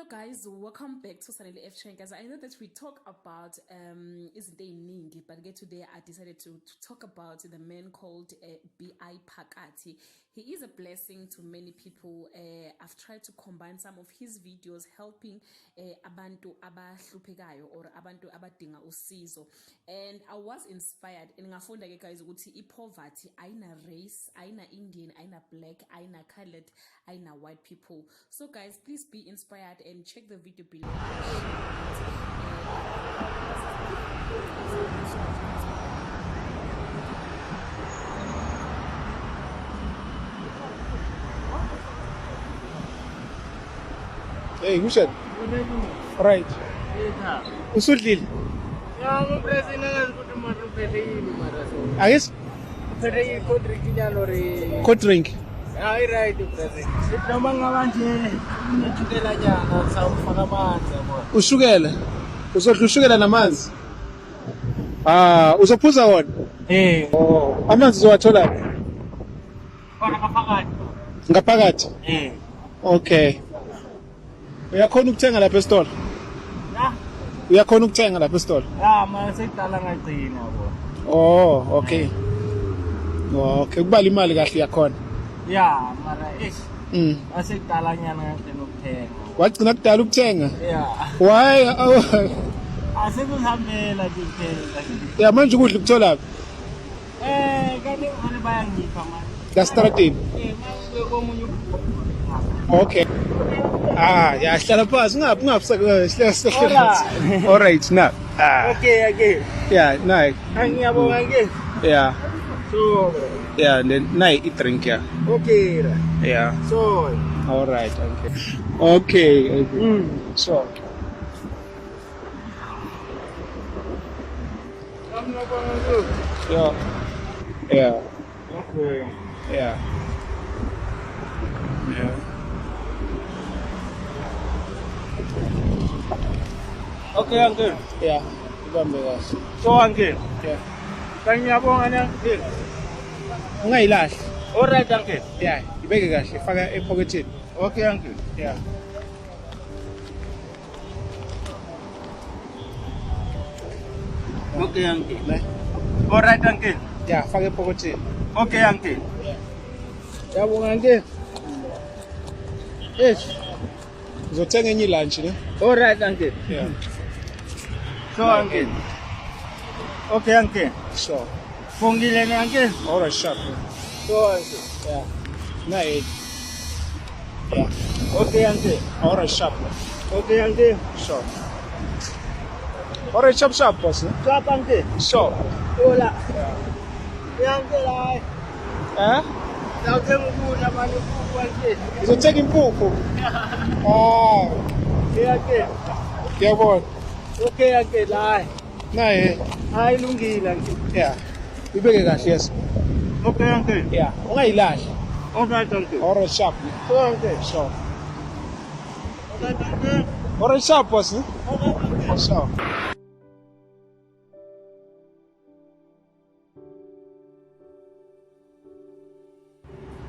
guys, welcome back to Sanele F Chain. Guys, I know that we talk about isn't they Ningi, but today I decided to talk about the man called B.I. Phakathi. He is a blessing to many people. I've tried to combine some of his videos helping abantu abahluphekayo or abantu abadinga usizo, and I was inspired. And ngafunda ke guys ukuthi poverty ayina race, ayina Indian, ayina black, ayina colored, ayina white people. So guys, please be inspired and check the video below. Hey, Hushan. Right. Usudlile. Ya mpresi nanga ukuthi mara uphethe yini mara so. Ayes? Uphethe cold drink nyalo re. Cold drink. Hayi right mpresi. Noma ngabanje unethukela nyana sawufaka amanzi yabo. Ushukela. Uzodla ushukela namanzi. Uzophuza wona? Oh, amanzi uzowathola kuphi? Khona ngaphakathi. Ngaphakathi? Okay. Uyakhona ukuthenga lapha esitolo? Ya? Uyakhona ukuthenga lapha esitolo? Ya manje sekudala ngagcina yabo. Oh, okay. Okay, kubala imali kahle yakhona. Ya, mara asekudala nyana ngagcina ukuthenga. Wagcina kudala ukuthenga? Ya. Why? Asekuzihambela nje kuphela. Ya manje ukudla ukuthola. Kanti ngani bayangipha manje. La strateni. Manje komunye Okay. Yeah, hlala phansi ungaphusa all right now. Okay. Yeah, nice. Angiyabonga ke. Yeah. So, Yeah, then nice eat drink yeah. okay. Yeah. So, All right. Okay. So. Yeah. Yeah. okay. Yeah. Yeah. Okay, uncle. Yeah. Ibambe kahle. So, uncle. Yeah. Ngiyabonga na uncle. Ungayilahli. All right, uncle. Yeah, ibeke kahle faka epocketini. Okay, uncle. Yeah. Okay, uncle. All right, uncle. Yeah, faka epocketini. Okay, uncle. Ngiyabonga uncle. Yes. Uzothenga enye lunch ne? All right, uncle. Yeah. So, uncle. Okay, uncle. Sure. Fungile ni uncle. All right, sharp. So, uncle. Yeah. Nice. Yeah. Okay, uncle. All right, sharp. Okay, uncle. Sure. All right, sharp, boss. So, uncle. Sure. Hola. Yeah, uncle. Eh? Ngiyakudla manje uncle. Uzothenga impuphu. Yeah, uncle. Ngiyabona. Okay, uncle. Naye. Hayi lungile uncle. Yeah. Ibeke kahle yes. Okay, uncle. Yeah. Ungayilahli. All right, uncle. All right, sharp. So, uncle. Sure. All right, uncle. All right, sharp, boss. All right, uncle. Sure.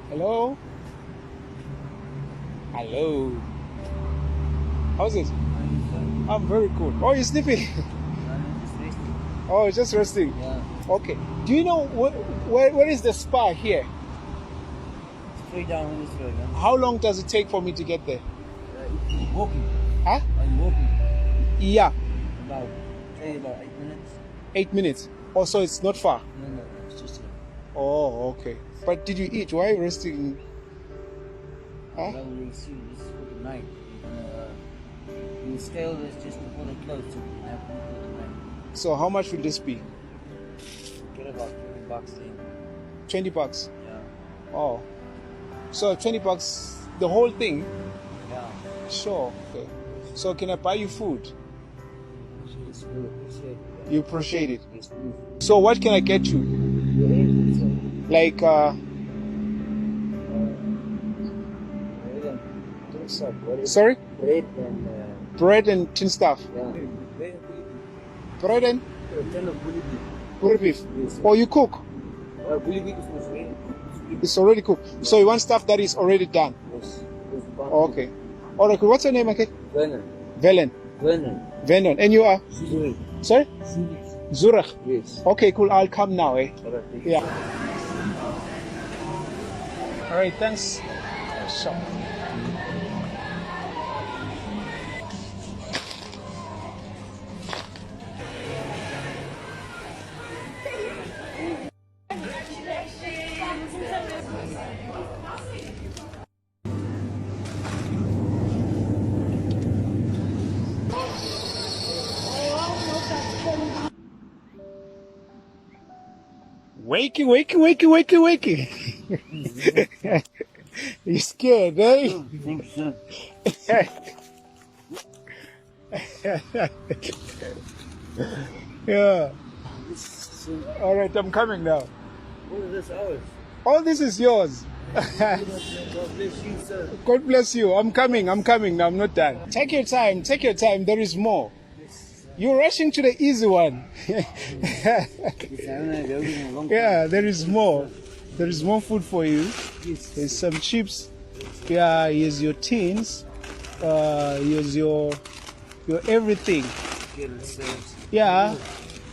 Hello? Hello. How's it? I'm very good. Oh, you're sleeping? Oh, you're just resting? Yeah. Okay. Do you know where is the spa here? Straight down on this road, yeah. How long does it take for me to get there? Walking. Huh? I'm walking. Yeah. About 8 minutes. 8 minutes. Oh, so it's not far? No, it's just here. Oh, okay. But did you eat? Why are you resting? Huh? Well, we'll see. This is for the night. The scale is just before they close, so we can have food for the night. So how much will this be? Get about $20 in. 20 bucks. Yeah. Oh. So 20 bucks, the whole thing? Yeah. Sure. Okay. So can I buy you food? It's good. Appreciate it. You appreciate it. It's good. So what can I get you? Like Bread and sorry? bread and Bread and tin stuff. yeah. Bread and Tell of bully curry beef. Yes. Or you cook? bully beef is ready. It's already cooked. So you want stuff that is already done. Yes. Okay. All right, cool. What's your name, okay? Vernon. Velen. Vernon. Venon. And you are? Zurich. Sorry? Zurich. Zurich. Yes. Okay, cool. I'll come now, eh? Alright, thank you. Yeah. All right, thanks. So. Wakey, wakey, wakey, wakey, wakey. You scared, eh? Thank you, sir. Yeah. This is, All right, I'm coming now. what is this ours? All this is yours. God bless you, sir. God bless you. I'm coming now. I'm not done. Take your time. Take your time. There is more. You're rushing to the easy one. Yes, I don't have everything in a long time. Yeah, there is more. There is more food for you. Yes. There's some chips. Yeah, here's your tins. Here's your everything. Get it, sir. Yeah.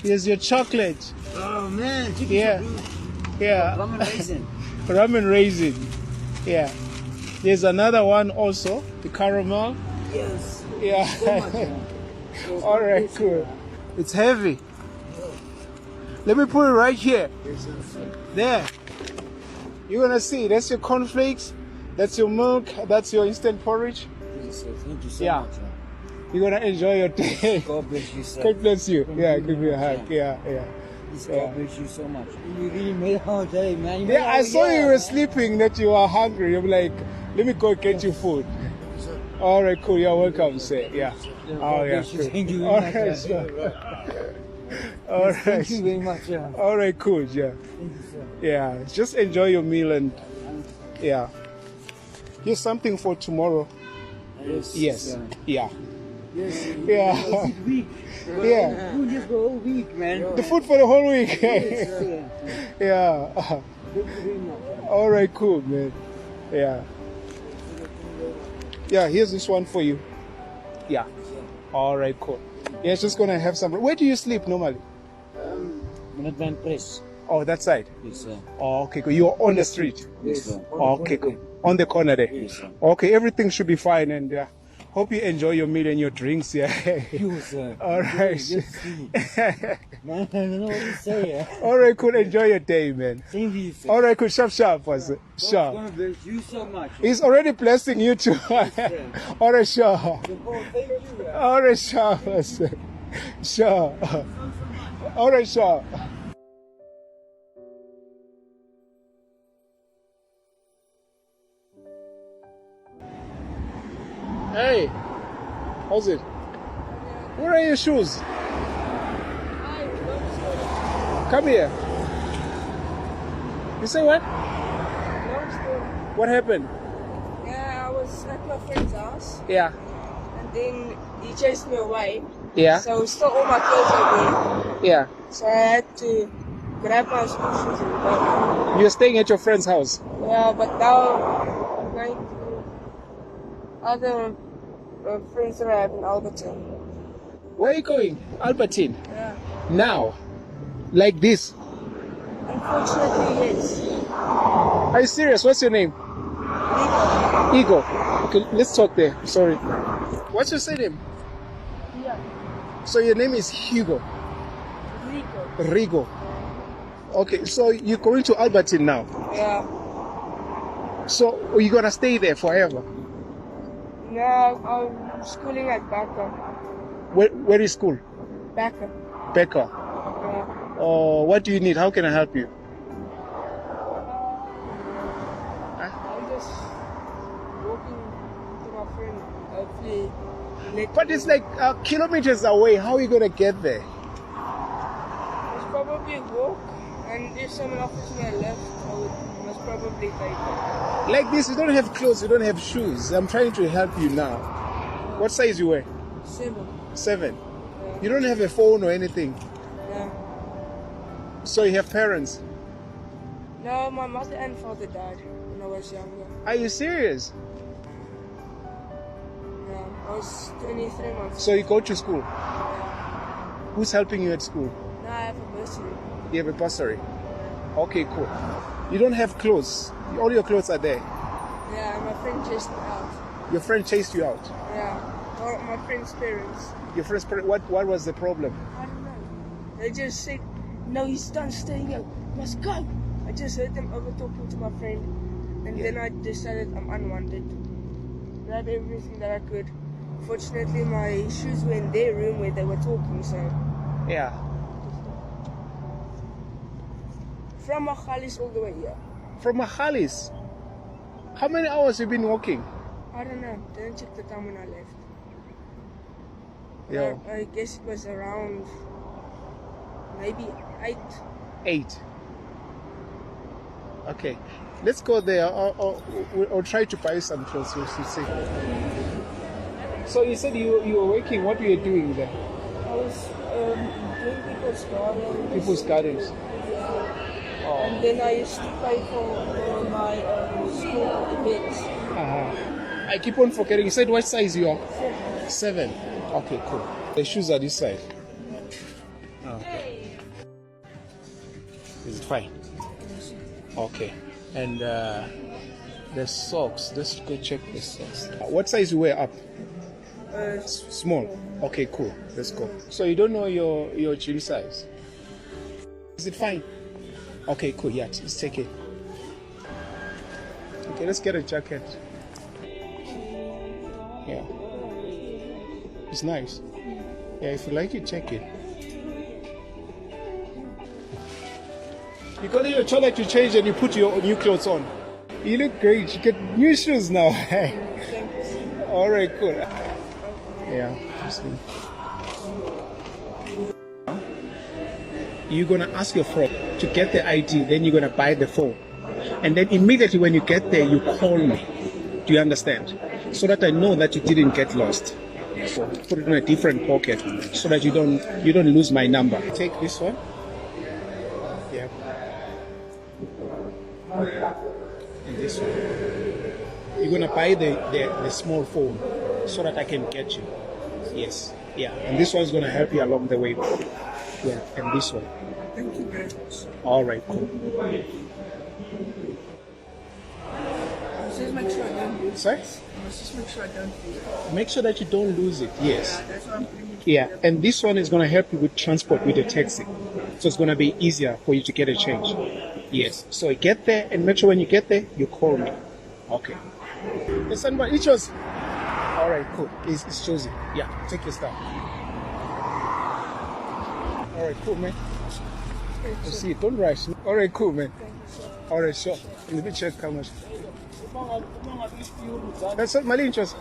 Here's your chocolate. Oh, man. Chicken Yeah. chocolate. Yeah. Ramen raisin. Ramen raisin. Yeah. There's another one also, the caramel. Yes. Yeah. So much, man. So All right, God bless you. cool. It's heavy. Let me put it right here. Yes, sir. There. You're gonna see. That's your cornflakes. That's your milk. That's your instant porridge. Yes, sir. Thank you so Yeah. much, man. You're gonna enjoy your day. God bless you, sir. God bless you. Thank Yeah, you give me a very hug. much, Yeah, yeah. Yes, Yeah. God bless you so much. You really made our day, man. You made Yeah, I our saw year, you were man. sleeping, that you are hungry. I'm like, let me go get you food. All right, cool. You're welcome, sir. Yeah. Yeah, Oh, God yeah. bless you. Cool. Thank you All very much. right, yeah. sir. All Thank right. you very much, yeah. All right, cool. Yeah. Thank you, sir. Yeah. Just enjoy your meal and yeah. Here's something for tomorrow. Yes. Yes. Yeah. Yes. Yeah. It's week. Yeah. Food just for a whole week, man. The food for the whole week. Yes, sir. Yeah. Thank you very much. All right, cool, man. Yeah. Yeah, here's this one for you. Yeah. All right, cool. Yeah, it's just gonna have some. Where do you sleep normally? Minuteman Press. Oh, that side. Yes, sir. Oh, okay, cool. You're on the street. Yes, sir. Oh, okay, cool. On the corner there. Yes, sir. Okay, everything should be fine, and hope you enjoy your meal and your drinks. Yeah. You, sir. All right. Yes, man, I don't know what to say. Yeah. All right, cool. Enjoy your day, man. Same to you, sir. All right, cool. Sharp, sharp, was it? God's Sure. gonna bless you so much. He's already blessing you too. All right, sure. Oh, thank you. Yeah. All right, sure. Sure. All right, sure. Hey, how's it? Where are your shoes? Come here. You say what? What happened? Yeah, I was at my friend's house, Yeah. and then he chased me away. Yeah. So he stole all my clothes again. Yeah. So I had to grab my school shoes and go. You're staying at your friend's house. Yeah, but now I'm going to other friends that I have in Alberton. Where are you going? Albertine. Yeah. Now. Like this. Unfortunately, yes. Are you serious? What's your name? Legal. Ego. Okay, let's talk there. Sorry. What's your surname? Yeah. So your name is Hugo. Legal. Rigo. Okay, so you're going to Albertine now. Yeah. So are you gonna stay there forever? Now I'm schooling at Becker. Where is school? Becker. Becker. Yeah. What do you need? How can I help you? I'm just walking to my friend. Hopefully, But it's like kilometers away. How are you gonna get there? It's probably walk, and if someone offers me a lift, I would most probably take it. Like this, you don't have clothes, you don't have shoes. I'm trying to help you now. What size you wear? 7. 7. You don't have a phone or anything. Yeah. So you have parents. No, my mother and father died when I was younger. Are you serious? I was 23 months. So you go to school. Who's helping you at school? Now I have a bursary. You have a bursary. Okay, cool. You don't have clothes. All your clothes are there. Yeah, my friend chased me out. Your friend chased you out. Yeah, or my friend's parents. Your friend's parents. What was the problem? I don't know. They just said, no, he's done staying here. Must go. I just heard them over talking to my friend. And then I decided I'm unwanted. Grabbed everything that I could. Fortunately, my shoes were in their room where they were talking, so. Yeah. From Magalies all the way here. From Magalies. How many hours have you been walking? I don't know. Didn't check the time when I left. Yeah. I guess it was around maybe 8. 8. Okay. Let's go there. I'll try to buy some clothes. We'll see. So you said you were working. What were you doing there? I was doing people's gardens. People's gardens. And then I used to pay for my school events. I keep on forgetting. You said what size you are? 7. Okay, cool. The shoes are this side. Okay. Is it fine? Okay. And the socks. Let's go check the socks. What size you wear up? Small. Okay, cool. Let's go. So you don't know your gym size? Is it fine? Okay, cool. Yeah, let's take it. Okay, let's get a jacket. Yeah. It's nice. Yeah, if you like it, check it. You go to your toilet to change and you put your new clothes on. You look great. You get new shoes now. Alright, cool. Yeah. You're gonna ask your friend to get the ID, then you're gonna buy the phone. And then immediately when you get there, you call me. Do you understand? So that I know that you didn't get lost. So put it in a different pocket so that you don't lose my number. Take this one. Yeah. And this one. You're gonna buy the small phone so that I can get you. Yes. Yeah. And this one's gonna help you along the way. Yeah. And this one. Thank you very much. All right. Cool. Just make sure I don't lose Sorry? it. Just make sure I don't lose it. Make sure that you don't lose it. Yes. That's what I'm doing. Yeah, and this one is going to help you with transport with the taxi. So it's going to be easier for you to get a change. Yes. So you get there and make sure when you get there, you call me. Okay. Yes, somebody, it was. All right, cool. It's chosen. Yeah, take your stuff. All right, cool, man. We'll see you. Don't rush. All right, cool, man. All right, sure. Let me check how much. That's what my interest.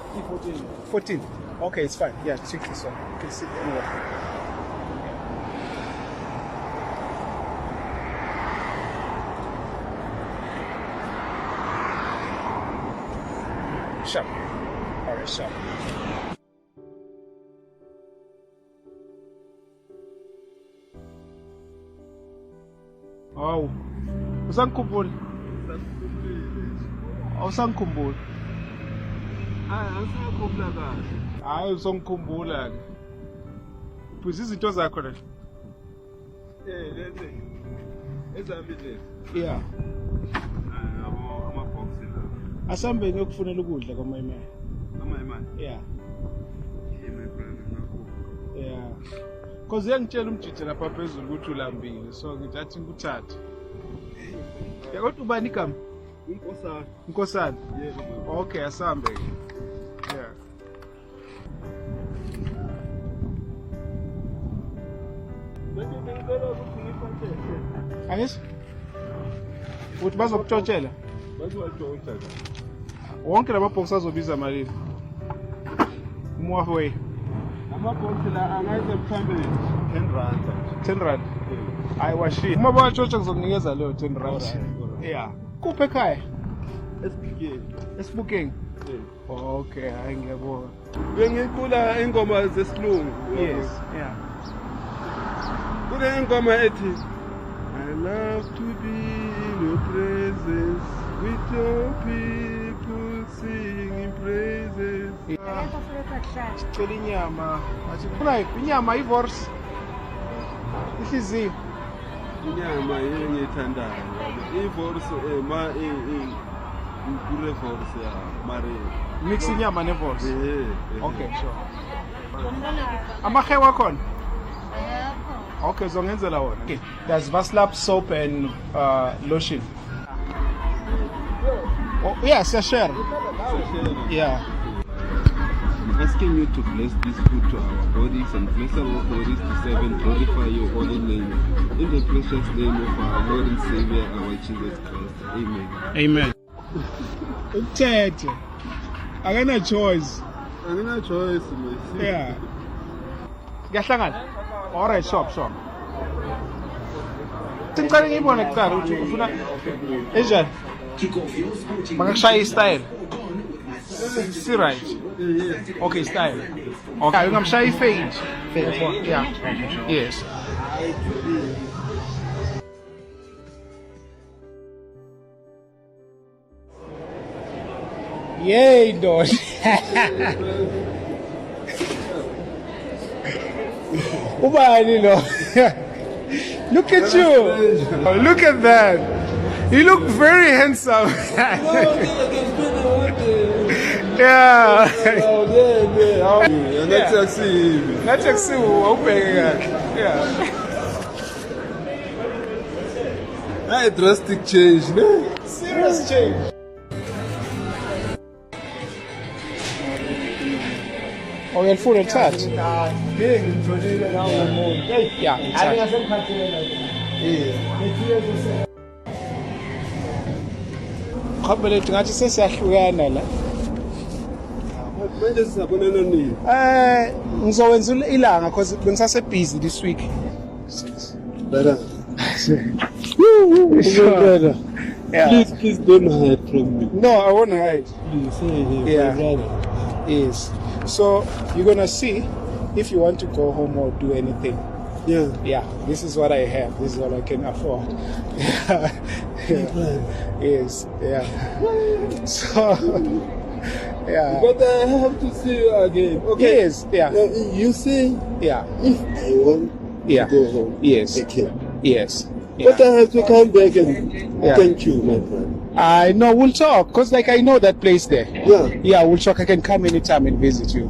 14. Okay, it's fine. Yeah, check this one. You can sit anywhere. Sharp. All right, sharp. Oh, usangikhumbula. Awusangikhumbula. Angisakhumbula kahle. Hayi usongikhumbula ke. Phuza izinto zakho la. Lezi. Ezami lezi. Yeah. Yabo ama-box la. Asambe ngiyokufunela ukudla kwamayimani. Ama-imali. Yeah. My friend nakho. Yeah. Cause uyangitshela umjije lapha phezulu ukuthi ulambile. So ngithi athi ngikuthathe. Yakodwa ubani igama? Unkosana. Nkosana. Yebo. Okay, asambe ke. Yeah. Manje ngicela ukuthi ngiphathele. Angithi? Uthi bazokutshotshela? Bazowatshontsha. Wonke lamabox azobiza malini? Umwafu we. Ama-box la angaze mhlambe 10 rand. 10 rand. Hayi washiya. Uma bawatshotshela ngizokunikeza leyo 10 rand. Yeah. Kuphi ekhaya? Esibhikeni. Esibukeng. Okay, hayi ngiyabona. Bengicula ingoma zesilungu. Yes. Yeah. Kule ingoma ethi I love to be in your presence with your people singing praises. Cela inyama. Funa inyama ivors. Ihliziyo. Inyama engiyithandayo. Ivorse ipure vorse ya mare. Mix inyama nevors. Okay, sure. Amahewa khona? Okay, zongenzela wona. Okay. There's Vaslap soap and lotion. Oh, yeah, share. Yeah. I'm asking you to bless this food to our bodies and bless our bodies to serve and glorify your holy name. In the precious name of our Lord and Savior, our Jesus Christ. Amen. Amen. Uthethe. Akana choice. Angina choice, my Yeah. Siyahlangana. Alright, sure. Singicela ngiyibone kuqala ukuthi ufuna enjani? Bangakushaya istyle. Si right. Okay, style. Okay, ungamshaya ifade. Yeah. Yes. Yay, dog. Ubani lo. Look at you. Look at that. You look very handsome. Yeah. Let's see. Yeah. A drastic change, no? Serious change. Oh, you're full of touch. Yeah, Khabele ngathi sesiyahlukana la. Manje sizabonana nini? Ngizowenza ilanga because bengisase busy this week. Brother. Sure. Yeah. Please don't hide from me. No, I won't hide. Please say hey, Yeah. my brother. Yes. So you're gonna see if you want to go home or do anything. Yeah. Yeah, this is what I have. This is what I can afford. Yeah. Yes. Yeah. So. Yeah. But I have to see you again. Okay. Yes. Yeah. You say Yeah. if I want Yeah. to go home, Yes. I can. Yes. But I have to come back and Yeah. thank you, my friend. I know we'll talk because like I know that place there. Yeah. Yeah, we'll talk. I can come anytime and visit you.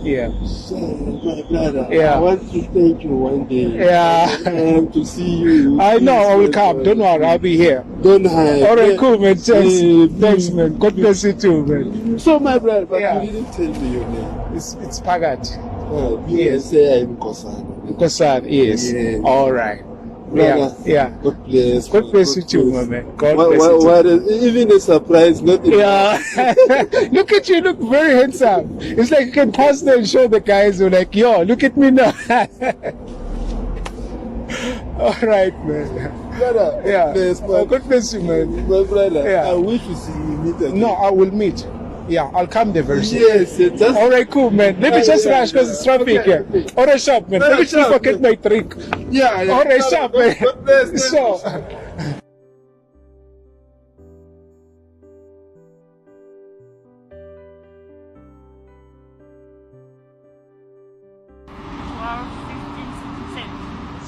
Yeah. So, my brother, Yeah. I want to thank you one day. Yeah. I have to see you. I know I will Please, come. my Don't brother. worry, I'll be here. Don't hide. All right, cool, man. Thanks, Yeah, thanks, man. God bless you too, man. So, my brother, but Yeah. you didn't tell me your name. It's Pagat. Yes. Say I'm Kosana. Kosad, yes. Yeah. All right. Brother, Yeah. God bless. God bless you too, my man. God bless you too. Even a surprise, not a Yeah. Look at you, look very handsome. It's like you can pass there and show the guys who are like, yo, look at me now. All right, man. brother. Yeah. Bless, Oh, God bless you, man. my brother. Yeah. I wish to see you meet again. No, I will meet. Yeah, I'll come there very soon. Yes, just All right, cool, man. Let me just rush because it's traffic here. All right, sharp, man. Let me just Sharp, forget my drink. yeah. All right, sharp, man. God bless. So.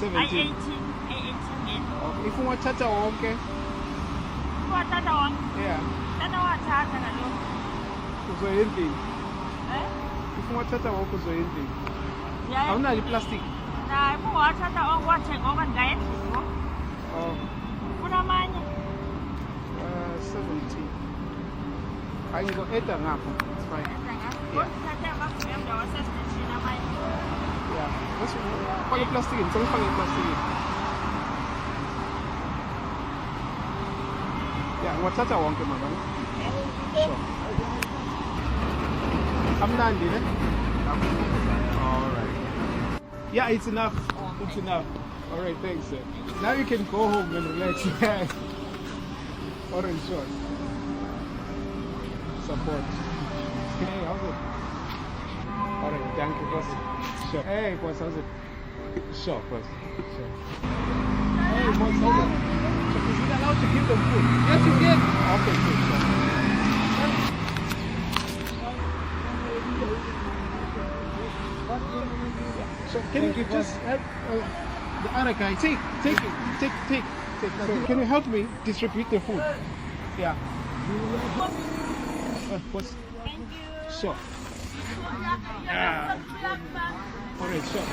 I 18 men. If you want to tata wonke, Wathatha wonke. yeah, Tata wathatha kaloku. uzoyendlini. Eh? If you want to tata wonke, uzoyendlini. Yeah. Awunayo iplastic. Hayi wathatha wathenga okanye ngayendlini. Oh, Ufuna amanye? 17. I can go 8 ngapha. It's fine. Yeah. Uthathe amagunya mnda wasesiteshini amanye. Yeah. What's fake iplastic? Ngifake iplastic. Yeah, ngiwathatha wonke mama. Sure. Amnandi, ne? All right. Yeah, it's enough. It's enough. All right, thanks, sir. Now you can go home and relax. Orange short. Support. Hey, how's it? All right, thank you, boss. Sure. Hey, boss, how's it? Sure, boss. Sure. Hey, boss, how's it? So is it allowed to give them food? Yes, you can. Okay, good. Sure. Can you just help the other guy? Take it. So can you help me distribute the food? Yeah. What's? Sure. All right, sure.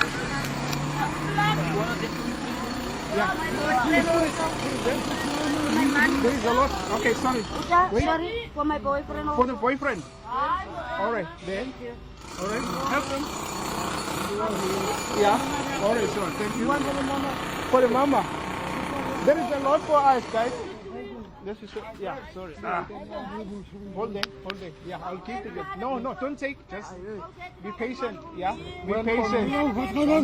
Yeah. There is a lot. Okay, sorry. Wait. Sorry, for my boyfriend. For the boyfriend. All right, then. All right, help them. Yeah. All right, sure. Thank you. For the mama. There is a lot for us, guys. This is yeah. Sorry. Hold it. Yeah, I'll keep it. No, don't take. Just be patient. Yeah. Be patient.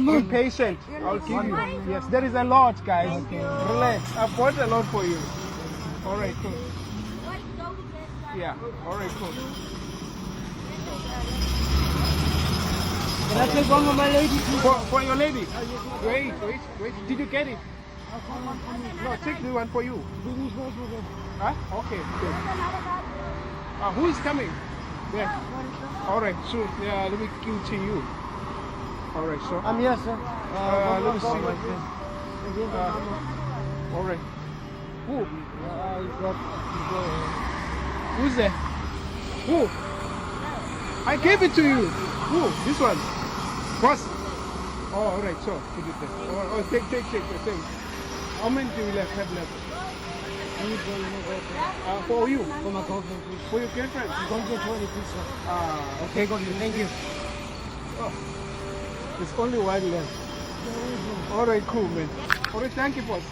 Be patient. I'll give you. Yes, there is a lot, guys. Relax. I've bought a lot for you. All right, cool. Yeah. All right, cool. Can I take one of my lady? For your lady. Wait. Did you get it? No, take the one for you. Huh? Okay, good. Who is coming? There. All right, so yeah, let me give to you. All right, so. I'm here, sir. Let me see. All right. Who? Who's there? Who? I gave it to you. Who? This one. Boss. Oh, all right, so put it there. Oh, take the thing. How many do you have left? For you? For my girlfriend, please. For your girlfriend? Don't get 20, please, sir. Okay, got it. Thank you. Oh, there's only one left. All right, cool, man. All right, thank you, boss.